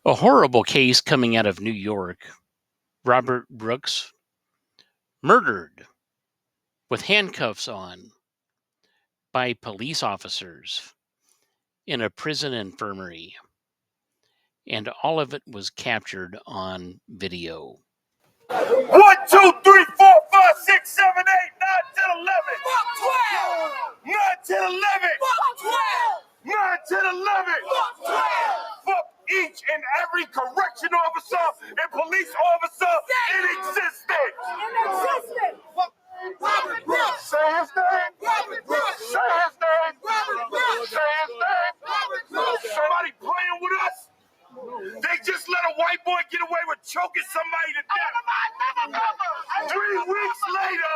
A horrible case coming out of New York. Robert Brooks murdered with handcuffs on by police officers in a prison infirmary. And all of it was captured on video. 1, 2, 3, 4, 5, 6, 7, 8, 9, 10, 11. 9, 10, 11. 9, 10, 11. Fuck each and every correction officer and police officer in existence. Robert Brooks. Say his name. Robert Brooks. Say his name. Robert Brooks. Say his name. Robert Brooks. Somebody playing with us? They just let a white boy get away with choking somebody to death. 3 weeks later,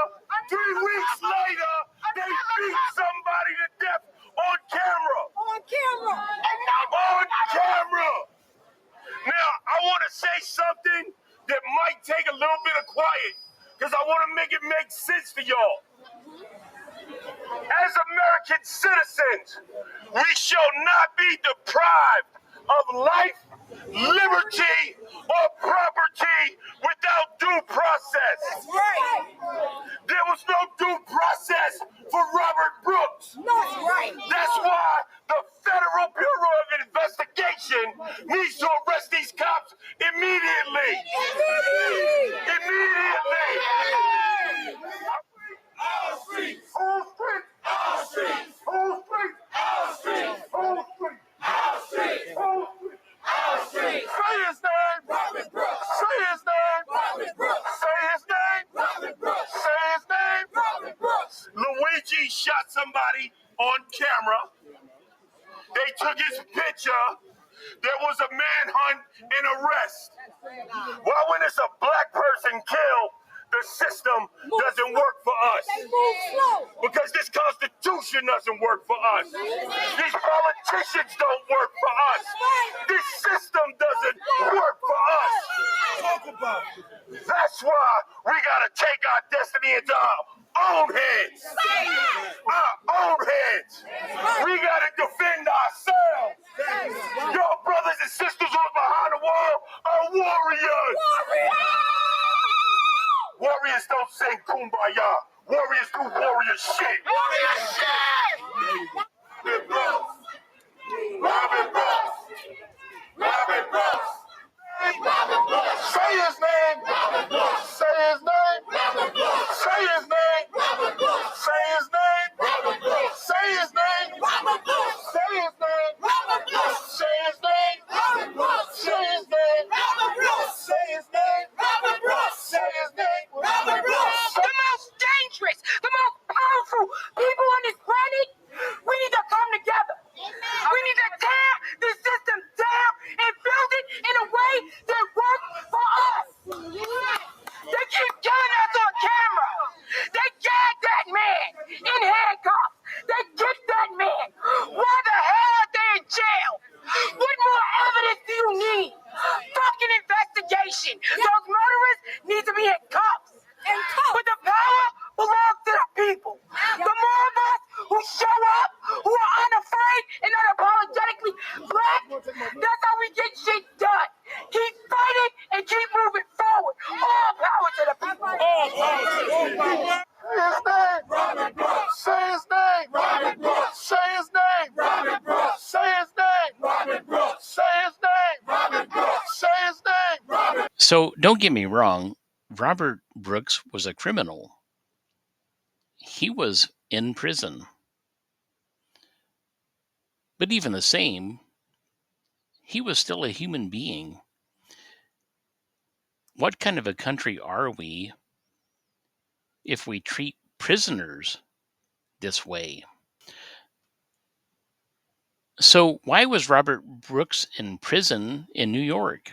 they beat somebody to death on camera. On camera. Now, I want to say something that might take a little bit of quiet, because I want to make it make sense to y'all. As American citizens, we shall not be deprived of life, liberty, or property without due process. That's right. There was no due process for Robert Brooks. That's right. That's why the Federal Bureau of Investigation needs to arrest these cops immediately. Immediately. Our streets. Our streets. Our streets. Our streets. Our streets. Our streets. Our streets. Our streets. Say his name. Robert Brooks. Say his name. Robert Brooks. Say his name. Robert Brooks. Say his name. Robert Brooks. Luigi shot somebody on camera. They took his picture. There was a manhunt and arrest. Well, when it's a black person killed, the system doesn't work for us. Because this Constitution doesn't work for us. These politicians don't work for us. This system doesn't work for us. Talk about it. That's why we gotta take our destiny into our own hands. Our own hands. We gotta defend ourselves. Your brothers and sisters who are behind the wall are warriors. Warriors don't sing kumbaya. Warriors do warrior shit. Robert Brooks. Robert Brooks. Robert Brooks. Robert Brooks. Say his name. Robert Brooks. Say his name. Robert Brooks. Say his name. Robert Brooks. Say his name. Robert Brooks. Say his name. Robert Brooks. Say his name. Robert Brooks. Say his name. Robert Brooks. Say his name. Robert Brooks. Say his name. Robert Brooks. Say his name. Robert Brooks. The most dangerous, the most powerful people on this planet, we need to come together. We need to tear this system down and build it in a way that works for us. They keep killing us on camera. They gagged that man in handcuffs. They kicked that man. Why the hell are they in jail? What more evidence do you need? Fucking investigation. Those murderers need to be in cuffs. But the power belongs to the people. The more of us who show up, who are unafraid and unapologetically black, that's how we get shit done. Keep fighting and keep moving forward. All power to the people. All power to the people. Say his name. Robert Brooks. Say his name. Robert Brooks. Say his name. Robert Brooks. Say his name. Robert Brooks. Say his name. Robert Brooks. Say his name. Robert. So don't get me wrong, Robert Brooks was a criminal. He was in prison. But even the same, he was still a human being. What kind of a country are we if we treat prisoners this way? So why was Robert Brooks in prison in New York?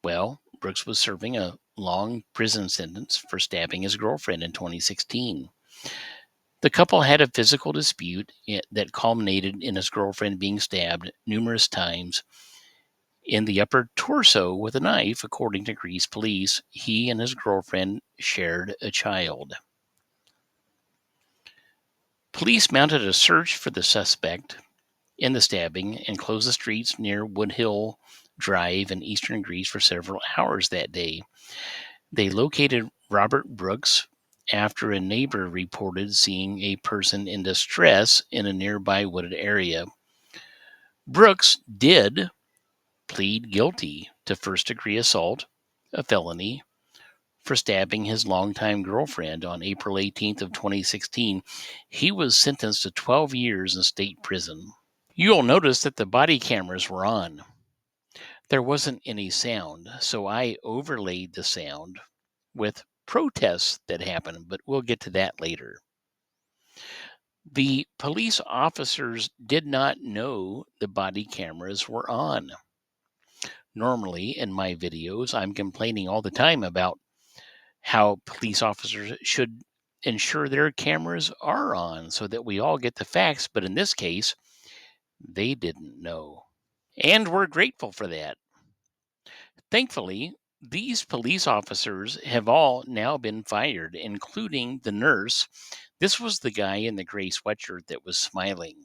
Well, Brooks was serving a long prison sentence for stabbing his girlfriend in 2016. The couple had a physical dispute that culminated in his girlfriend being stabbed numerous times in the upper torso with a knife. According to Greece police, he and his girlfriend shared a child. Police mounted a search for the suspect in the stabbing and closed the streets near Wood Hill drive in eastern Greece for several hours that day. They located Robert Brooks after a neighbor reported seeing a person in distress in a nearby wooded area. Brooks did plead guilty to first-degree assault, a felony, for stabbing his longtime girlfriend on April 18th of 2016. He was sentenced to 12 years in state prison. You'll notice that the body cameras were on. There wasn't any sound, so I overlaid the sound with protests that happened, but we'll get to that later. The police officers did not know the body cameras were on. Normally, in my videos, I'm complaining all the time about how police officers should ensure their cameras are on so that we all get the facts, but in this case, they didn't know. And we're grateful for that. Thankfully, these police officers have all now been fired, including the nurse. This was the guy in the gray sweatshirt that was smiling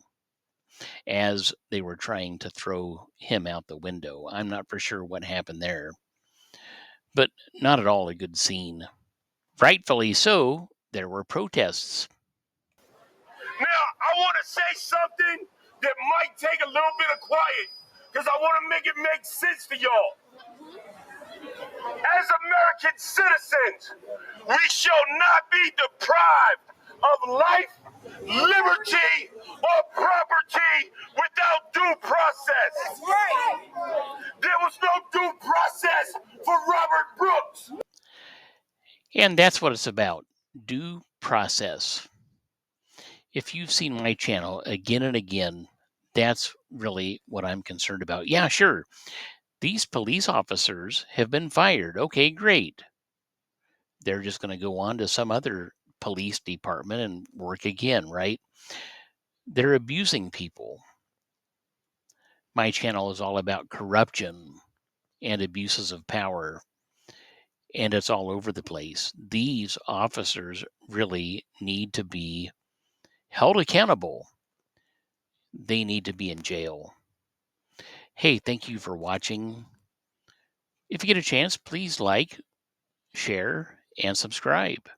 as they were trying to throw him out the window. I'm not for sure what happened there, but not at all a good scene. Rightfully so, there were protests. Now, I want to say something that might take a little bit of quiet because I want to make it make sense to y'all. As American citizens, we shall not be deprived of life, liberty, or property without due process. That's right. There was no due process for Robert Brooks. And that's what it's about, due process. If you've seen my channel again and again, that's really what I'm concerned about. Yeah, sure. These police officers have been fired. Okay, great. They're just going to go on to some other police department and work again, right? They're abusing people. My channel is all about corruption and abuses of power, and it's all over the place. These officers really need to be held accountable. They need to be in jail. Hey, thank you for watching. If you get a chance, please like, share, and subscribe.